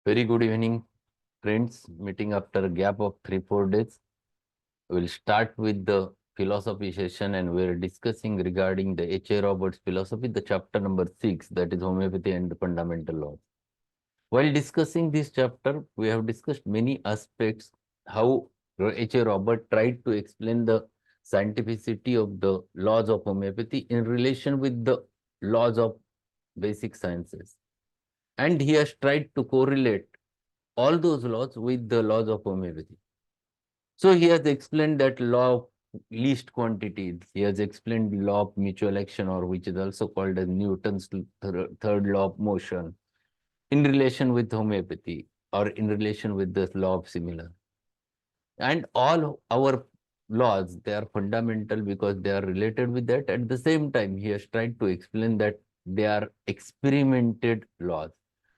Very good evening, friends. Meeting after a gap of 3-4 days. We'll start with the philosophy session, and we're discussing regarding the H.A. Roberts philosophy, the chapter number 6, that is homeopathy and the fundamental laws. While discussing this chapter, we have discussed many aspects how H.A. Robert tried to explain the scientificity of the laws of homeopathy in relation with the laws of basic sciences. And he has tried to correlate all those laws with the laws of homeopathy. So he has explained that law of least quantities. He has explained the law of mutual action, or which is also called as Newton's third law of motion, in relation with homeopathy or in relation with the law of similar. And all our laws, they are fundamental because they are related with that. At the same time, he has tried to explain that they are experimented laws.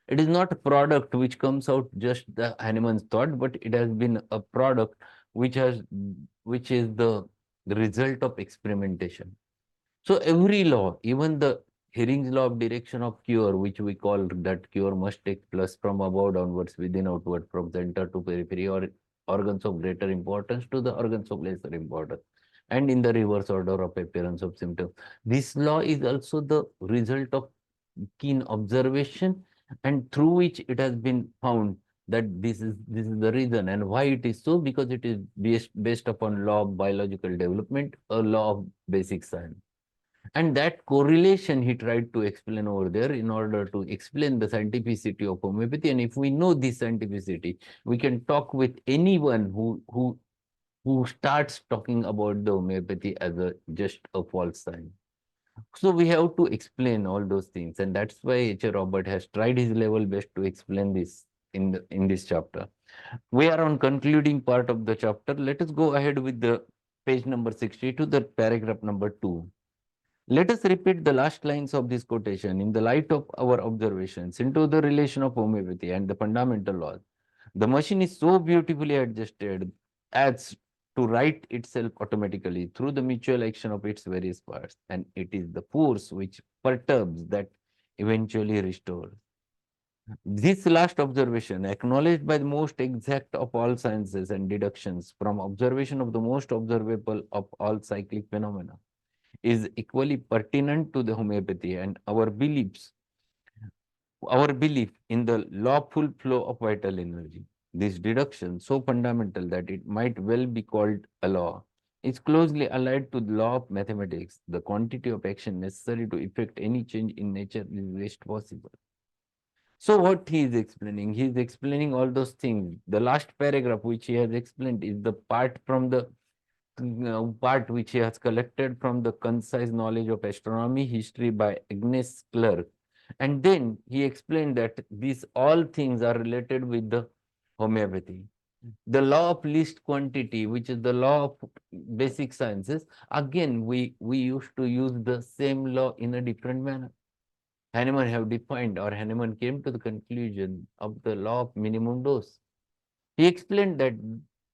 It is not a product which comes out just the Hahnemann's thought, but it has been a product which has which is the result of experimentation. So every law, even the Hering's law of direction of cure, which we call that cure must take place from above downwards, within outward, from center to periphery, or organs of greater importance to the organs of lesser importance, and in the reverse order of appearance of symptoms. This law is also the result of keen observation, and through which it has been found that this is the reason. And why it is so? Because it is based upon law of biological development, a law of basic science. And that correlation he tried to explain over there in order to explain the scientificity of homeopathy. And if we know this scientificity, we can talk with anyone who starts talking about the homeopathy as a just a false sign. So we have to explain all those things, and that's why H.A. Robert has tried his level best to explain this in this chapter. We are on concluding part of the chapter. Let us go ahead with the page number 62, the paragraph number 2. Let us repeat the last lines of this quotation in the light of our observations into the relation of homeopathy and the fundamental laws. The machine is so beautifully adjusted as to right itself automatically through the mutual action of its various parts, and it is the force which perturbs that eventually restores. This last observation, acknowledged by the most exact of all sciences and deductions from observation of the most observable of all cyclic phenomena, is equally pertinent to the homeopathy and our belief in the lawful flow of vital energy. This deduction, so fundamental that it might well be called a law, is closely allied to the law of mathematics. The quantity of action necessary to effect any change in nature is least possible. So what he is explaining all those things. The last paragraph which he has explained is the part from the part which he has collected from the concise knowledge of astronomy history by Agnes Clerk. And then he explained that these all things are related with the homeopathy. The law of least quantity, which is the law of basic sciences, again, we used to use the same law in a different manner. Hahnemann have defined, or Hahnemann came to the conclusion of the law of minimum dose. He explained that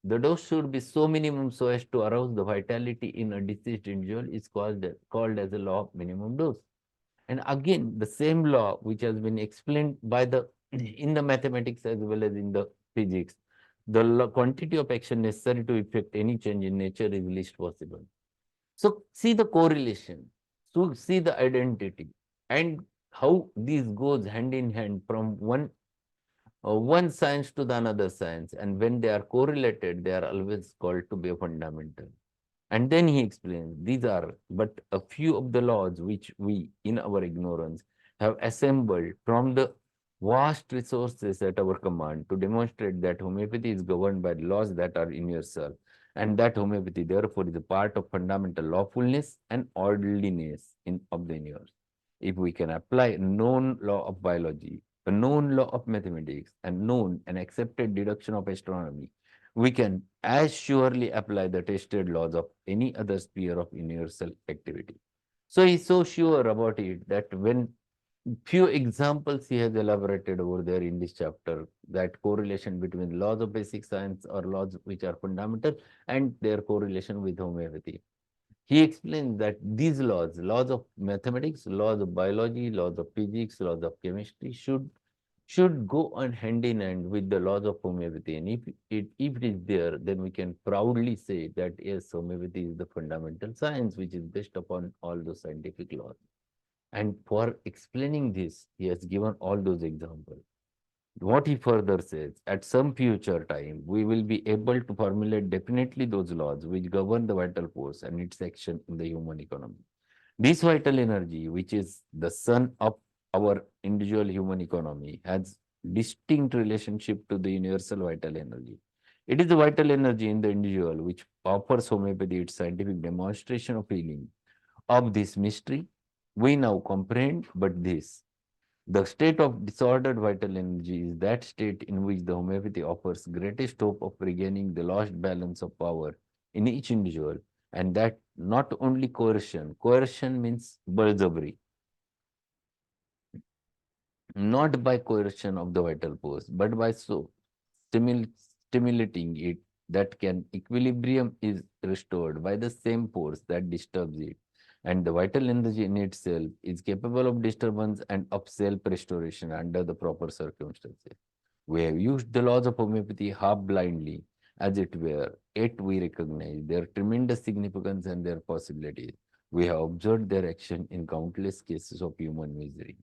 the dose should be so minimum so as to arouse the vitality in a deceased individual is called as a law of minimum dose. And again, the same law which has been explained by the in the mathematics as well as in the physics, the quantity of action necessary to effect any change in nature is least possible. So see the correlation, so see the identity, and how this goes hand in hand from one science to the another science, and when they are correlated, they are always called to be a fundamental. And then he explains these are but a few of the laws which we, in our ignorance, have assembled from the vast resources at our command to demonstrate that homeopathy is governed by laws that are in yourself, and that homeopathy therefore is a part of fundamental lawfulness and orderliness of the universe. If we can apply a known law of biology, a known law of mathematics, and known and accepted deduction of astronomy, we can as surely apply the tested laws of any other sphere of universal activity. So he's so sure about it that when few examples he has elaborated over there in this chapter, that correlation between laws of basic science or laws which are fundamental and their correlation with homeopathy. He explains that these laws, laws of mathematics, laws of biology, laws of physics, laws of chemistry, should should go on hand in hand with the laws of homeopathy. And if it is there, then we can proudly say that yes, homeopathy is the fundamental science which is based upon all those scientific laws. And for explaining this, he has given all those examples. What he further says, at some future time, we will be able to formulate definitely those laws which govern the vital force and its action in the human economy. This vital energy, which is the sun of our individual human economy, has distinct relationship to the universal vital energy. It is the vital energy in the individual which offers homeopathy its scientific demonstration of healing. Of this mystery, we now comprehend but this. The state of disordered vital energy is that state in which the homeopathy offers greatest hope of regaining the lost balance of power in each individual, and that not only coercion means balzabri, not by coercion of the vital force, but by stimulating it, that can equilibrium is restored by the same force that disturbs it, and the vital energy in itself is capable of disturbance and of self-restoration under the proper circumstances. We have used the laws of homeopathy half blindly, as it were, yet we recognize their tremendous significance and their possibilities. We have observed their action in countless cases of human misery.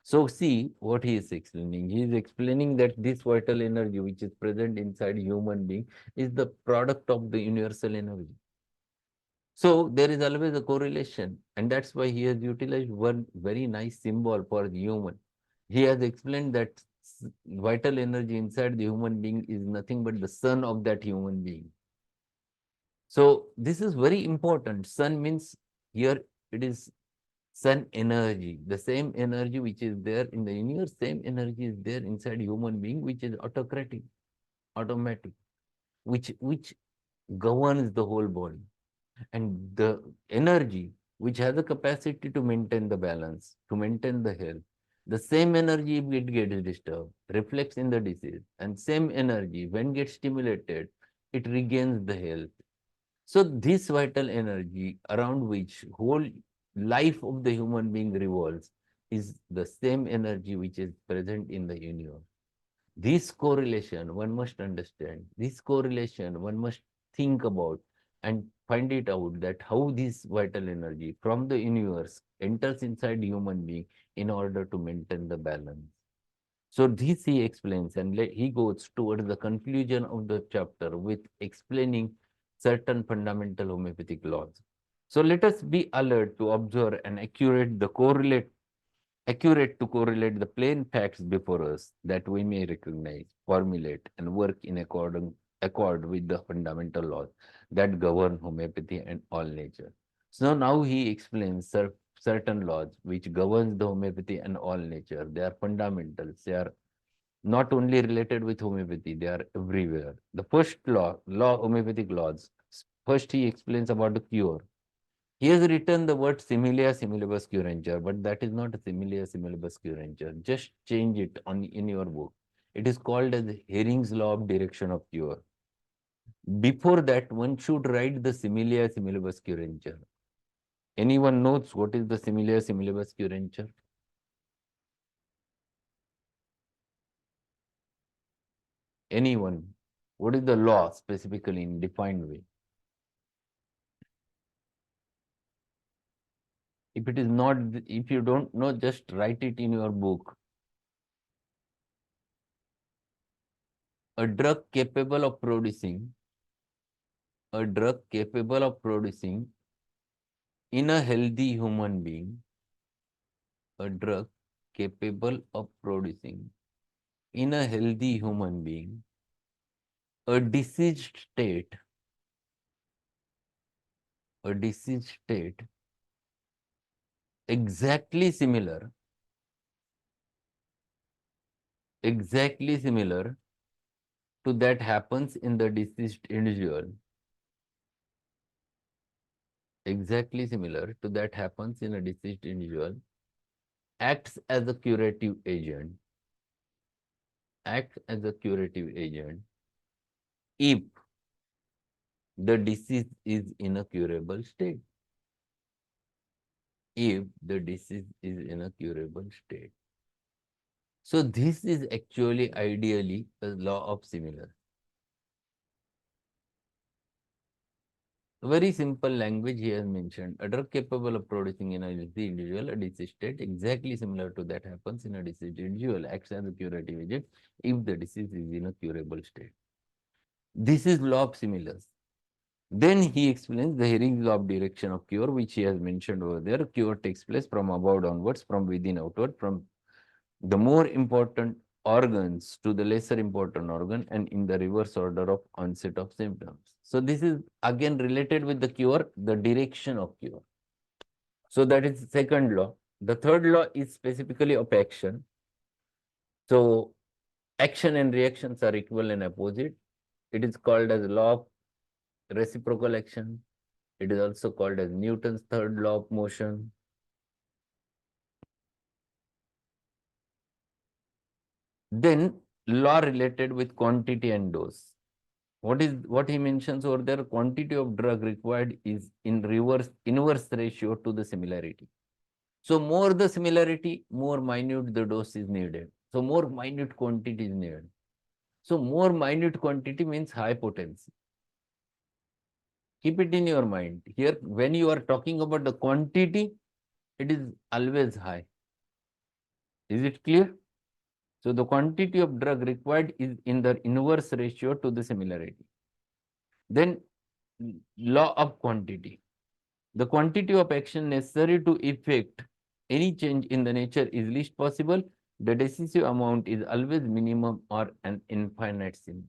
So see what he is explaining. He is explaining that this vital energy which is present inside human being is the product of the universal energy. So there is always a correlation, and that's why he has utilized one very nice symbol for the human. He has explained that vital energy inside the human being is nothing but the sun of that human being. So this is very important. Sun means here it is sun energy, the same energy which is there in the universe, same energy is there inside human being, which is autocratic, automatic, which governs the whole body. And the energy which has the capacity to maintain the balance, to maintain the health, the same energy, if it gets disturbed, reflects in the disease, and same energy, when gets stimulated, it regains the health. So this vital energy around which whole life of the human being revolves is the same energy which is present in the universe. This correlation one must understand. This correlation one must think about and find it out that how this vital energy from the universe enters inside human being in order to maintain the balance. So this he explains, and he goes towards the conclusion of the chapter with explaining certain fundamental homeopathic laws. So let us be alert to observe and accurate to correlate the plain facts before us, that we may recognize, formulate, and work in accord with the fundamental laws that govern homeopathy and all nature. So now he explains certain laws which governs the homeopathy and all nature. They are fundamentals. They are not only related with homeopathy, they are everywhere. The first law homeopathic laws. First, he explains about the cure. He has written the word similia similibus curantur, but that is not a similia similibus curantur. Just change it in your book. It is called as Hering's law of direction of cure. Before that, one should write the similia similibus curantur. Anyone knows what is the similia similibus curantur? Anyone? What is the law specifically in defined way? If it is not, if you don't know, just write it in your book. A drug capable of producing, a drug capable of producing in a healthy human being, a drug capable of producing in a healthy human being, a diseased state, a diseased state exactly similar, exactly similar to that happens in the deceased individual, exactly similar to that happens in a deceased individual, acts as a curative agent, acts as a curative agent if the disease is in a curable state. If the disease is in a curable state. So this is actually ideally a law of similar. Very simple language he has mentioned. A drug capable of producing in a healthy individual a disease state exactly similar to that happens in a diseased individual acts as a curative agent if the disease is in a curable state. This is law of similars. Then he explains the Hering's law of direction of cure, which he has mentioned over there. Cure takes place from above downwards, from within outward, from the more important organs to the lesser important organ, and in the reverse order of onset of symptoms. So this is again related with the cure, the direction of cure. So that is the second law. The third law is specifically of action. So action and reactions are equal and opposite. It is called as law of reciprocal action. It is also called as Newton's third law of motion. Then law related with quantity and dose. What he mentions over there? Quantity of drug required is in inverse ratio to the similarity. So more the similarity, more minute the dose is needed. So more minute quantity is needed. So more minute quantity means high potency. Keep it in your mind. Here, when you are talking about the quantity, it is always high. Is it clear? So the quantity of drug required is in the inverse ratio to the similarity. Then law of quantity. The quantity of action necessary to effect any change in the nature is least possible. The decisive amount is always minimum or an infinite sum.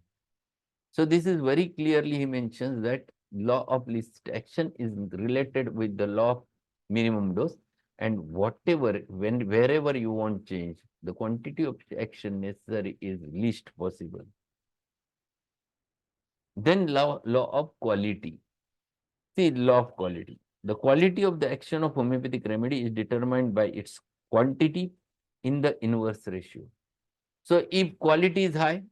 So this is very clearly he mentions that law of least action is related with the law of minimum dose, and wherever you want change, the quantity of action necessary is least possible. Then law of quality. See, law of quality. The quality of the action of homeopathic remedy is determined by its quantity in the inverse ratio. So if quality is high,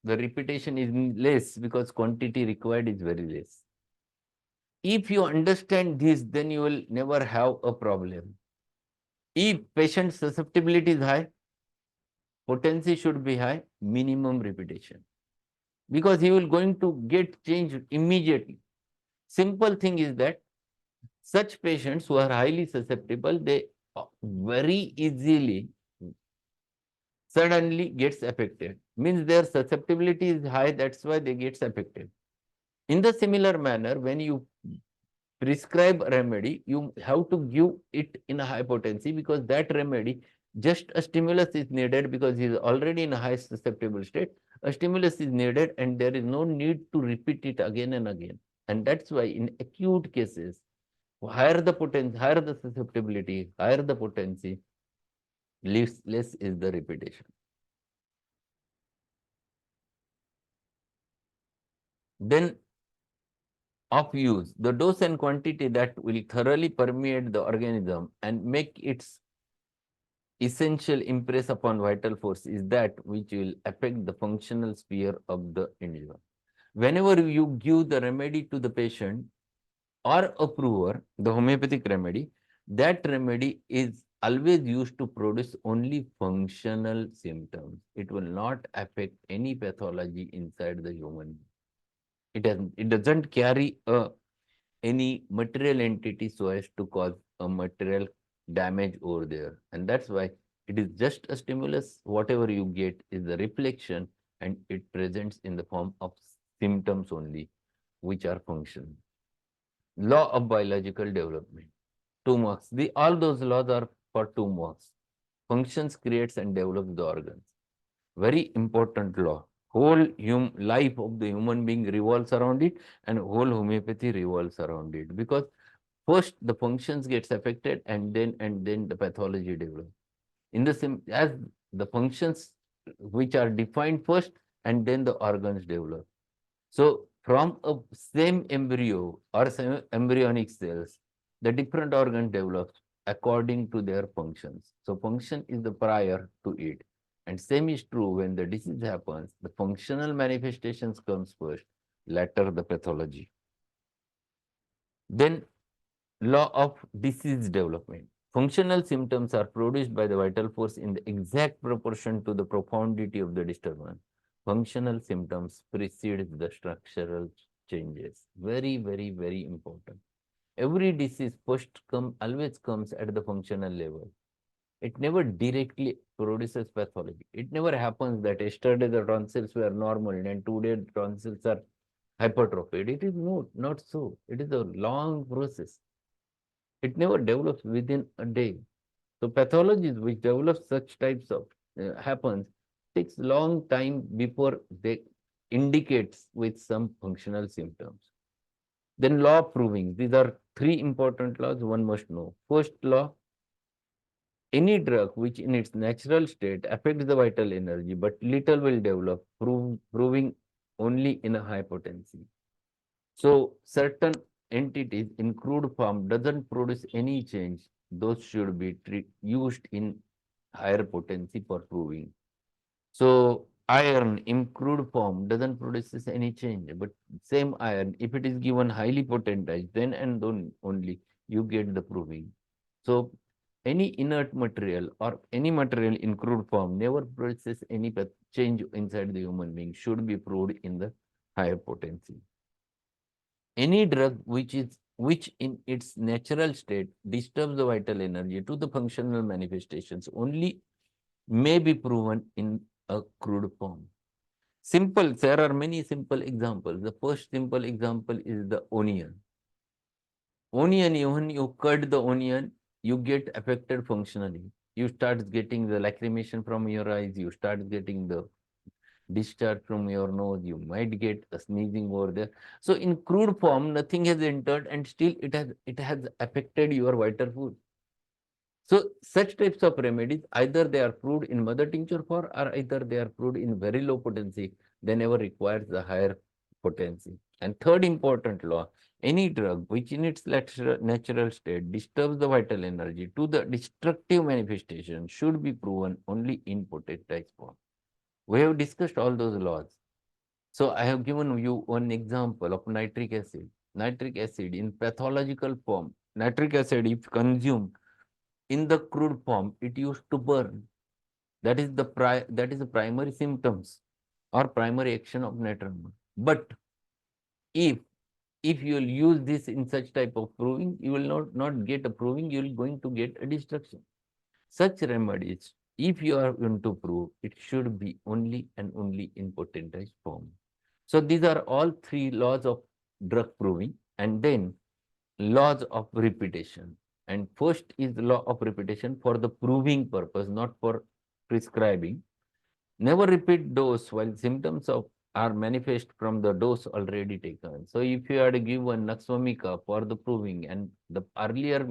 the repetition is less because quantity required is very less. If you understand this, then you will never have a problem. If patient susceptibility is high, potency should be high, minimum repetition. Because he will going to get changed immediately. Simple thing is that such patients who are highly susceptible, they very easily suddenly gets affected. Means their susceptibility is high, that's why they gets affected. In the similar manner, when you prescribe a remedy, you have to give it in a high potency because that remedy, just a stimulus is needed because he is already in a high susceptible state. A stimulus is needed and there is no need to repeat it again and again. And that's why in acute cases, higher the potency, higher the susceptibility, higher the potency, less is the repetition. Then of use, the dose and quantity that will thoroughly permeate the organism and make its essential impress upon vital force is that which will affect the functional sphere of the individual. Whenever you give the remedy to the patient or approver, the homeopathic remedy, that remedy is always used to produce only functional symptoms. It will not affect any pathology inside the human. It doesn't carry any material entity so as to cause a material damage over there. And that's why it is just a stimulus. Whatever you get is the reflection and it presents in the form of symptoms only, which are functional. Law of biological development. 2 marks. All those laws are for 2 marks. Functions, creates and develops the organs. Very important law. Whole life of the human being revolves around it and whole homeopathy revolves around it. Because first the functions gets affected and then the pathology develops. In the same as the functions which are defined first and then the organs develop. So from a same embryo or same embryonic cells, the different organ develops according to their functions. So function is the prior to it. And same is true when the disease happens, the functional manifestations comes first, later the pathology. Then law of disease development. Functional symptoms are produced by the vital force in the exact proportion to the profundity of the disturbance. Functional symptoms precede the structural changes. Very, very, very important. Every disease always comes at the functional level. It never directly produces pathology. It never happens that yesterday the tonsils were normal and today the tonsils are hypertrophied. It is not so. It is a long process. It never develops within a day. So pathologies which develop such types of happens takes long time before they indicates with some functional symptoms. Then law proving. These are three important laws one must know. First law, any drug which in its natural state affects the vital energy but little will develop, proving only in a high potency. So certain entities in crude form doesn't produce any change. Those should be used in higher potency for proving. So iron in crude form doesn't produce any change, but same iron, if it is given highly potentized, then and then only you get the proving. So any inert material or any material in crude form never produces any change inside the human being, should be proved in the higher potency. Any drug which in its natural state disturbs the vital energy to the functional manifestations only may be proven in a crude form. Simple, there are many simple examples. The first simple example is the onion. Onion, even you cut the onion, you get affected functionally. You start getting the lacrimation from your eyes, you start getting the discharge from your nose, you might get a sneezing over there. So in crude form, nothing has entered and still it has affected your vital food. So such types of remedies, either they are proved in mother tincture form or either they are proved in very low potency, they never requires the higher potency. And third important law, any drug which in its natural state disturbs the vital energy to the destructive manifestation should be proven only in potentized form. We have discussed all those laws. So I have given you one example of nitric acid. Nitric acid in pathological form, nitric acid if consumed in the crude form, it used to burn. That is the primary symptoms or primary action of nitron. But if if you will use this in such type of proving, you will not get a proving, you will going to get a destruction. Such remedies, if you are going to prove, it should be only and only in potentized form. So these are all three laws of drug proving, and then laws of repetition. And first is the law of repetition for the proving purpose, not for prescribing. Never repeat dose while symptoms of are manifest from the dose already taken. So if you had given Naxomica for the proving and the earlier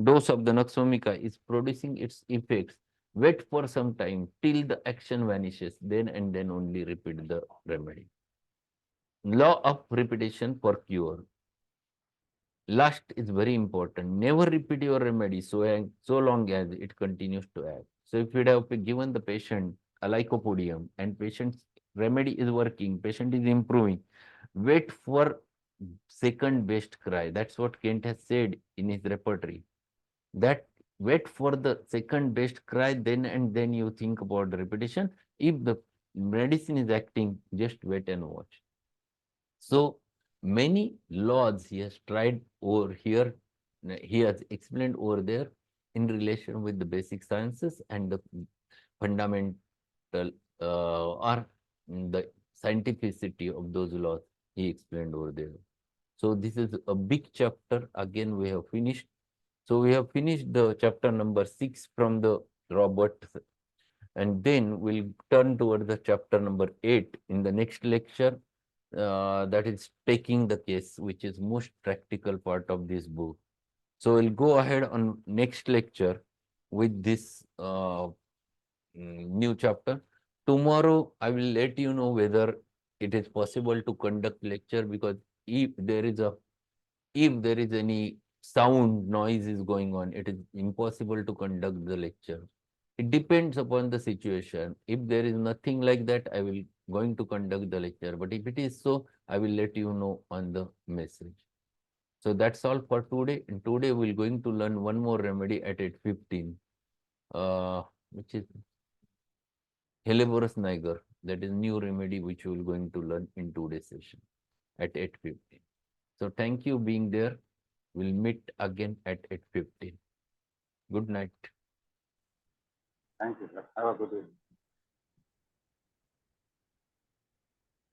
dose of the Naxomica is producing its effects, wait for some time till the action vanishes, then and then only repeat the remedy. Law of repetition for cure. Last is very important. Never repeat your remedy so long as it continues to act. So if you have given the patient a lycopodium and patient's remedy is working, patient is improving, wait for second best cry. That's what Kent has said in his repertory. That wait for the second best cry, then and then you think about the repetition. If the medicine is acting, just wait and watch. So many laws he has tried over here, he has explained over there in relation with the basic sciences and the fundamental or the scientificity of those laws he explained over there. So this is a big chapter. Again, we have finished. So we have finished the chapter number 6 from the Robert, and then we'll turn towards the chapter number 8 in the next lecture. That is taking the case, which is most practical part of this book. So we'll go ahead on next lecture with this new chapter. Tomorrow, I will let you know whether it is possible to conduct lecture, because if there is any sound noise is going on, it is impossible to conduct the lecture. It depends upon the situation. If there is nothing like that, I will going to conduct the lecture. But if it is so, I will let you know on the message. So that's all for today. And today we're going to learn one more remedy at 8:15, which is Helleborus niger. That is new remedy which we're going to learn in today's session at 8:15. So thank you being there. We'll meet again at 8:15. Good night. Thank you, sir. Have a good evening.